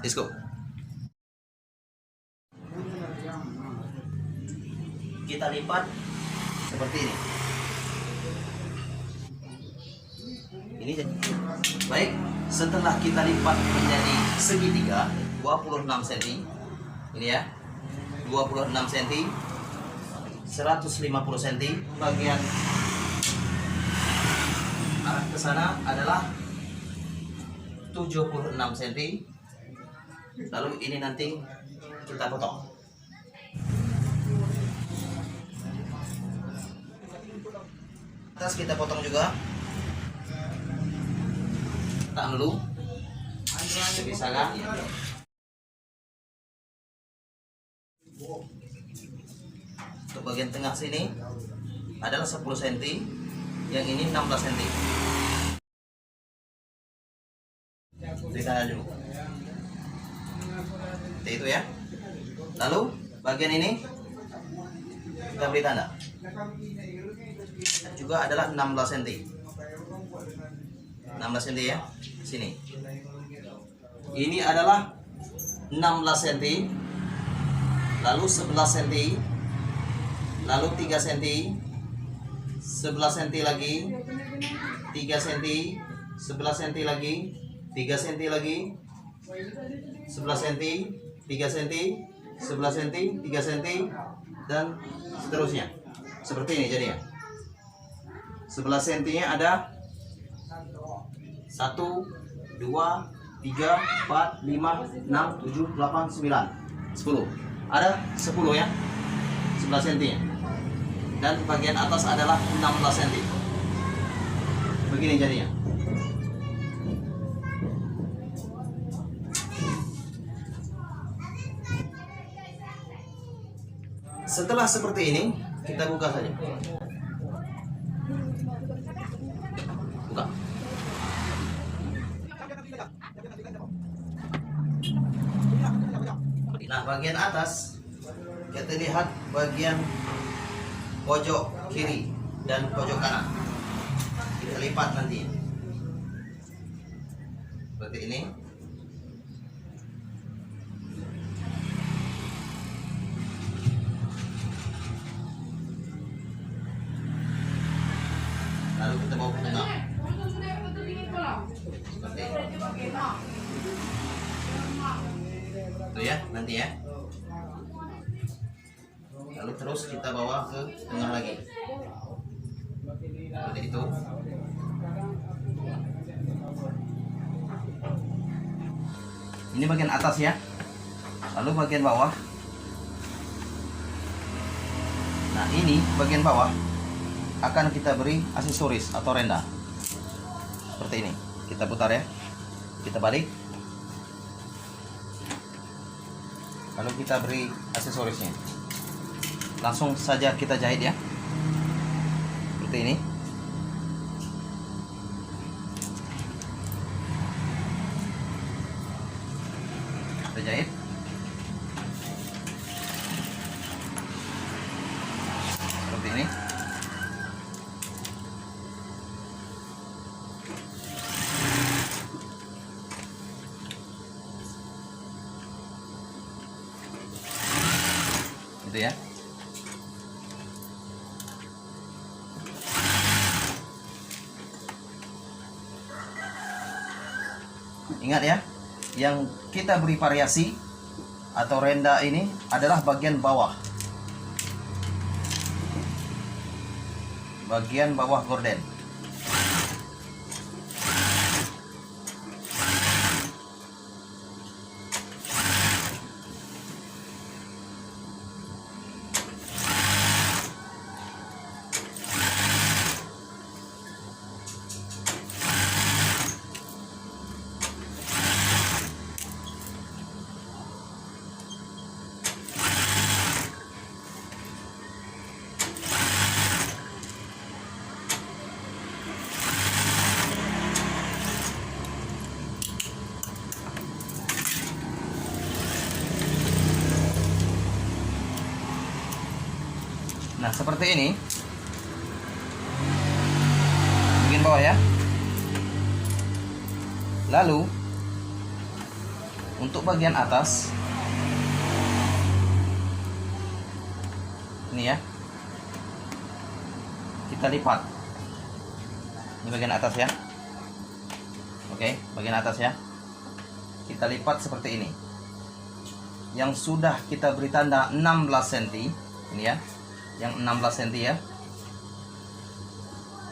Let's go. Kita lipat seperti ini. Ini jadi baik. Setelah kita lipat menjadi segitiga 26 cm, ini ya, 26 cm, 150 cm. Bagian arah ke sana adalah 76 cm. Lalu ini nanti kita potong. Atas kita potong juga. Tak dulu sebisalah. Untuk bagian tengah sini adalah 10 cm, yang ini 16 cm. Beri tanda dulu. Seperti itu ya. Lalu bagian ini kita beri tanda. Juga adalah 16 cm. 16 cm ya. Sini. Ini adalah 16 cm. Lalu 11 cm. Lalu 3 cm. 11 cm lagi. 3 cm. 11 cm lagi. 3 cm lagi. 11 cm. 3 cm. 11 cm. 3 cm. Dan seterusnya. Seperti ini jadinya. 11 cm nya ada 1, 2, 3, 4, 5, 6, 7, 8, 9, 10. Ada 10 ya, 11 cm nya. Dan bagian atas adalah 16 cm. Begini jadinya. Setelah seperti ini, kita buka saja. Buka. Nah, bagian atas kita lihat bagian pojok kiri dan pojok kanan. Kita lipat nanti. Seperti ini. Lalu kita bawa ke tengah. Seperti ini. Itu ya, nanti ya. Lalu terus kita bawa ke tengah lagi. Seperti itu. Ini bagian atas ya. Lalu bagian bawah. Nah, ini bagian bawah akan kita beri aksesoris atau renda. Seperti ini. Kita putar ya. Kita balik. Lalu kita beri aksesorisnya. Langsung saja kita jahit ya. Seperti ini. Kita jahit. Seperti ini. Gitu ya. Ingat ya, yang kita beri variasi atau renda ini adalah bagian bawah. Bagian bawah gorden. Nah, seperti ini. Bagian bawah ya. Lalu untuk bagian atas ini ya, kita lipat. Ini bagian atas ya. Oke, bagian atas ya, kita lipat seperti ini. Yang sudah kita beri tanda 16 cm ini ya, yang 16 cm ya,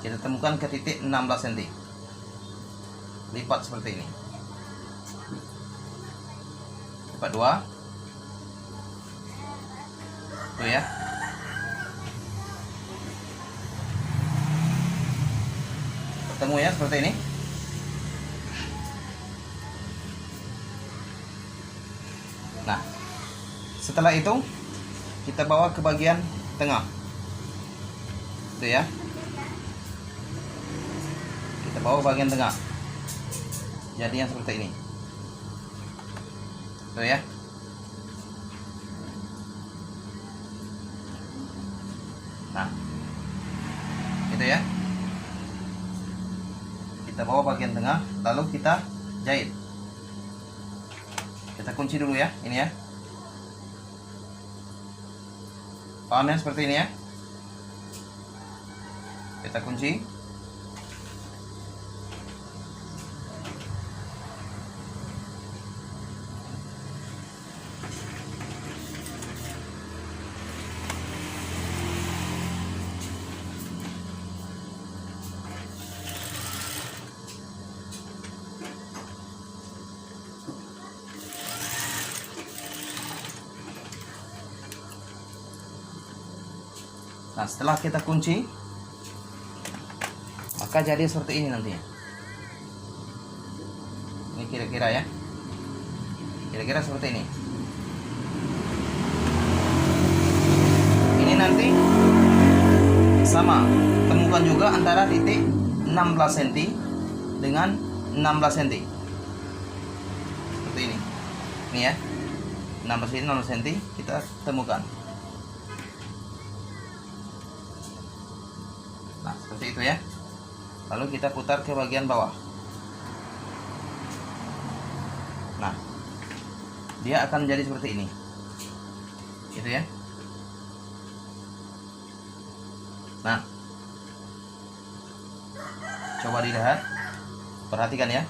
kita temukan ke titik 16 cm, lipat seperti ini, lipat 2 tuh ya. Ketemu ya seperti ini. Nah, setelah itu kita bawa ke bagian tengah. Itu ya. Kita bawa bagian tengah. Jadi yang seperti ini. Itu ya. Nah, itu ya. Kita bawa bagian tengah, lalu kita jahit. Kita kunci dulu ya, ini ya. Paham ya, seperti ini ya. Kita kunci. Nah, setelah kita kunci, maka jadi seperti ini nantinya. Ini kira-kira ya. Kira-kira seperti ini. Ini nanti sama. Temukan juga antara titik 16 cm dengan 16 cm. Seperti ini. Ini ya. 16 cm kita temukan. Nah, seperti itu ya. Lalu kita putar ke bagian bawah. Nah, dia akan menjadi seperti ini. Gitu ya. Nah, coba dilihat, perhatikan ya.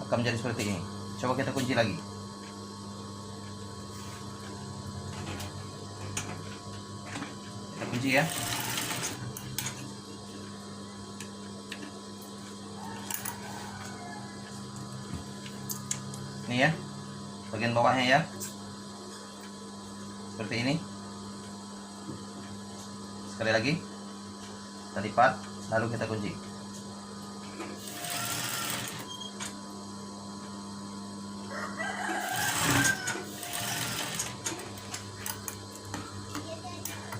Akan menjadi seperti ini. Coba kita kunci lagi. Kita kunci ya. Ini ya, bagian bawahnya ya, seperti ini. Sekali lagi kita lipat, lalu kita kunci.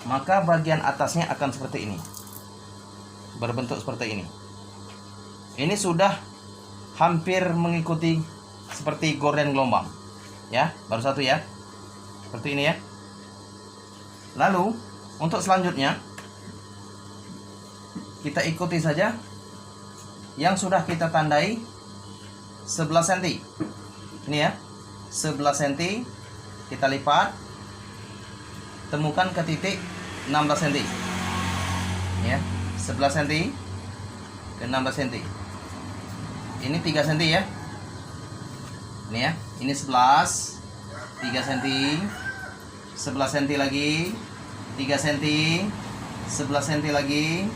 Maka bagian atasnya akan seperti ini, berbentuk seperti ini. Ini sudah hampir mengikuti seperti gorden gelombang ya, baru satu ya, seperti ini ya. Lalu untuk selanjutnya kita ikuti saja yang sudah kita tandai 11 cm ini ya, 11 cm kita lipat, temukan ke titik 16 cm ya, 11 cm ke 16 cm. Ini 3 cm ya. Ini ya, ini 11, 3 cm, 11 cm lagi, 3 cm, 11 cm lagi,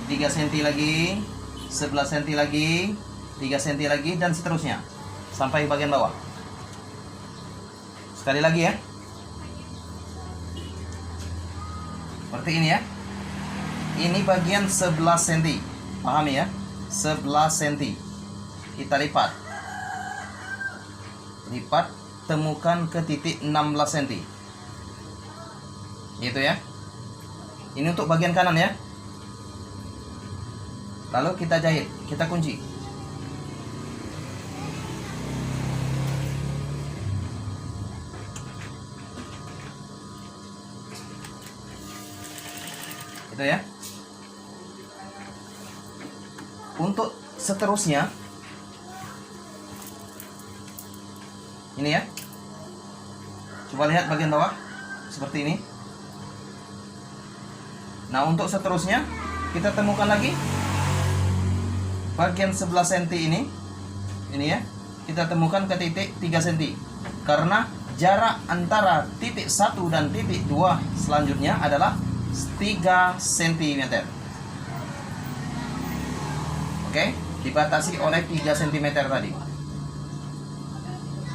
3 cm lagi, 11 cm lagi, 3 cm lagi, dan seterusnya sampai bagian bawah. Sekali lagi ya, seperti ini ya. Ini bagian 11 cm, pahami ya, 11 cm kita lipat, temukan ke titik 16 cm. Gitu ya. Ini untuk bagian kanan ya. Lalu kita jahit, kita kunci. Gitu ya. Untuk seterusnya Ini ya. Coba lihat bagian bawah seperti ini. Nah, untuk seterusnya kita temukan lagi bagian 11 cm ini. Ini ya. Kita temukan ke titik 3 cm. Karena jarak antara titik 1 dan titik 2 selanjutnya adalah 3 cm. Oke, dibatasi oleh 3 cm tadi.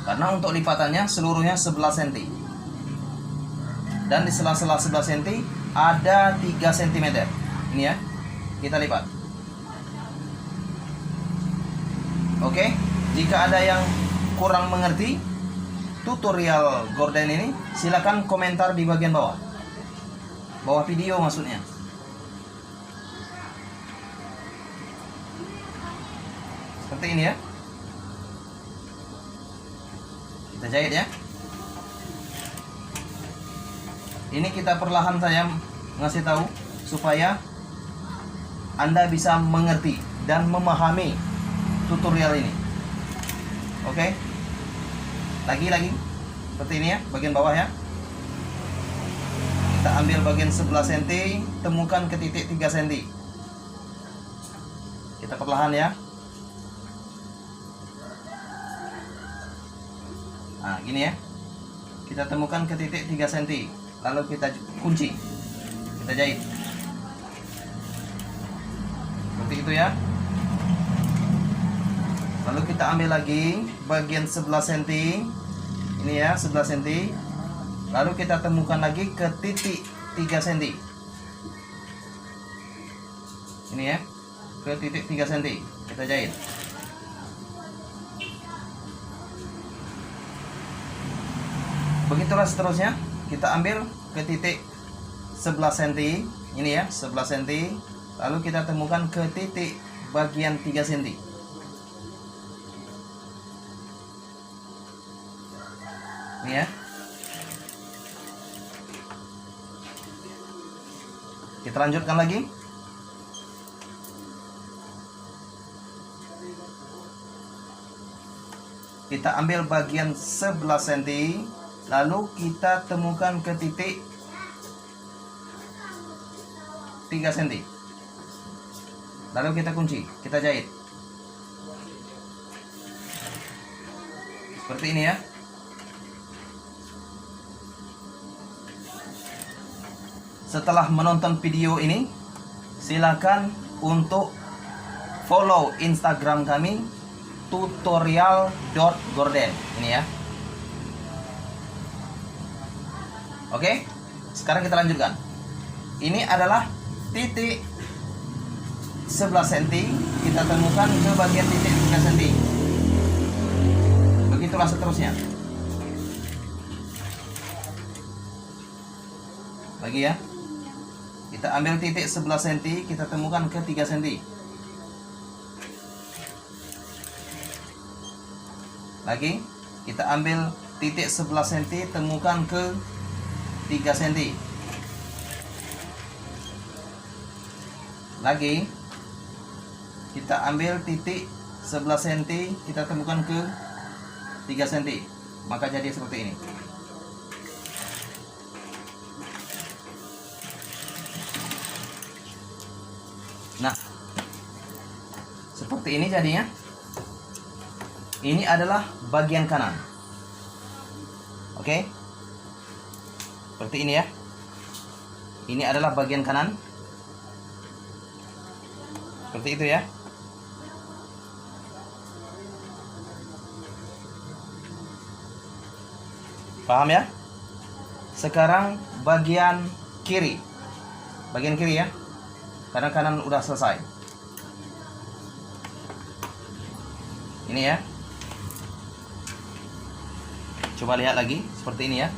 Karena untuk lipatannya seluruhnya 11 cm. Dan di sela-sela 11 cm ada 3 cm. Ini ya. Kita lipat. Oke, jika ada yang kurang mengerti tutorial gorden ini, silakan komentar di bagian bawah. Bawah video maksudnya. Seperti ini ya. Kita jahit ya. Ini kita perlahan saya ngasih tahu supaya Anda bisa mengerti dan memahami tutorial ini. Oke. Lagi seperti ini ya, bagian bawah ya. Kita ambil bagian 11 cm, temukan ke titik 3 cm. Kita perlahan ya. Nah, gini ya. Kita temukan ke titik 3 cm, lalu kita kunci. Kita jahit. Seperti itu ya. Lalu kita ambil lagi bagian 11 cm. Ini ya, 11 cm. Lalu kita temukan lagi ke titik 3 cm. Ini ya, ke titik 3 cm. Kita jahit. Begitulah seterusnya. Kita ambil ke titik 11 cm. Ini ya, 11 cm. Lalu kita temukan ke titik bagian 3 cm. Ini ya. Kita lanjutkan lagi. Kita ambil bagian 11 cm, lalu kita temukan ke titik 3 cm. Lalu kita kunci, kita jahit. Seperti ini ya. Setelah menonton video ini, silakan untuk follow Instagram kami tutorial.gorden. Ini ya. Oke, sekarang kita lanjutkan. Ini adalah titik 11 cm, kita temukan ke bagian titik 3 cm. Begitulah seterusnya. Lagi ya. Kita ambil titik 11 cm, kita temukan ke 3 cm. Lagi, kita ambil titik 11 cm, temukan ke 3 cm. Lagi, kita ambil titik 11 cm, kita temukan ke 3 cm. Maka jadi seperti ini. Nah, seperti ini jadinya. Ini adalah bagian kanan. Oke. Seperti ini ya. Ini adalah bagian kanan. Seperti itu ya. Paham ya? Sekarang bagian kiri. Bagian kiri ya. Karena kanan udah selesai. Ini ya. Coba lihat lagi seperti ini ya.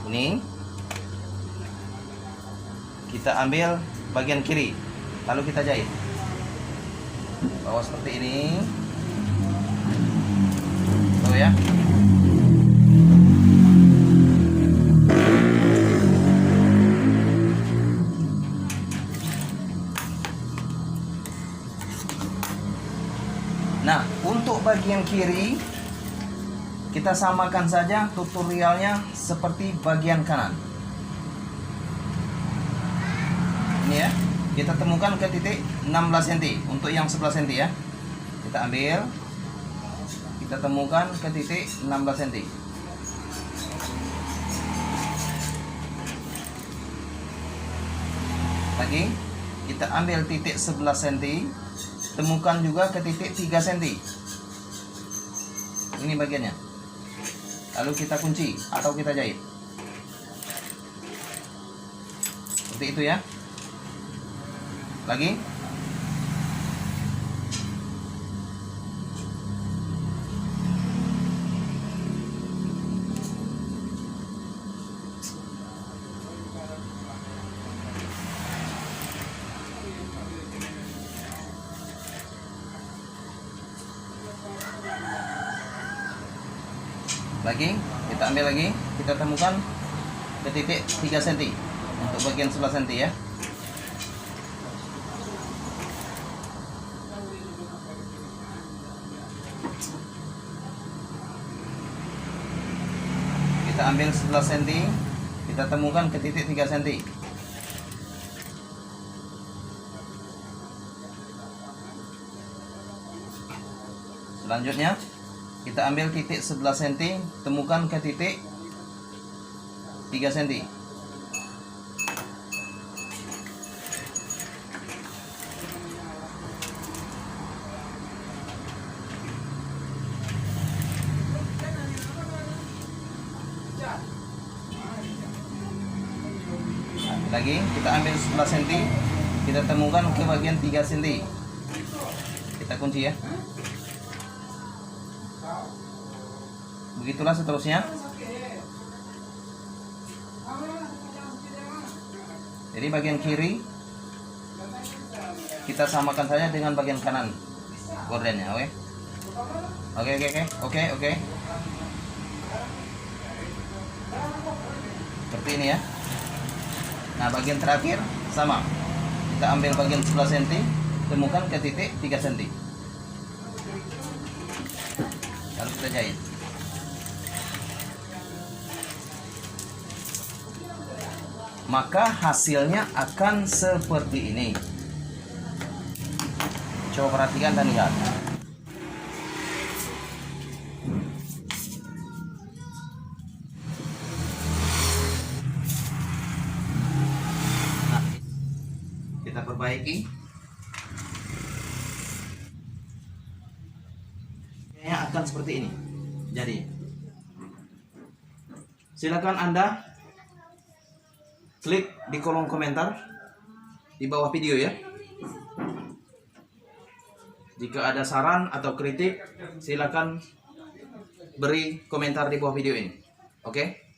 Ini kita ambil bagian kiri, lalu kita jahit. Bawa seperti ini. Tuh ya. Nah, untuk bagian kiri kita samakan saja tutorialnya seperti bagian kanan. Ini ya, kita temukan ke titik 16 cm untuk yang 11 cm ya. Kita ambil, kita temukan ke titik 16 cm. Lagi, kita ambil titik 11 cm, temukan juga ke titik 3 cm. Ini bagiannya. Lalu kita kunci atau kita jahit. Seperti itu ya. Lagi. Lagi, kita ambil lagi, kita temukan ke titik 3 cm untuk bagian 11 cm ya. Kita ambil 11 cm, kita temukan ke titik 3 cm. Selanjutnya kita ambil titik 11 cm, temukan ke titik 3 cm. Lagi kita ambil 11 cm, kita temukan ke bagian 3 cm. Kita kunci ya. Begitulah seterusnya. Jadi bagian kiri kita samakan saja dengan bagian kanan gordennya, oke? Oke. Seperti ini ya. Nah, bagian terakhir sama. Kita ambil bagian 11 cm, temukan ke titik 3 cm. Lalu kita jahit. Maka hasilnya akan seperti ini. Coba perhatikan dan lihat. Nah, kita perbaiki. Akan seperti ini. Jadi, silakan Anda klik di kolom komentar di bawah video ya. Jika ada saran atau kritik, silakan beri komentar di bawah video ini. Oke?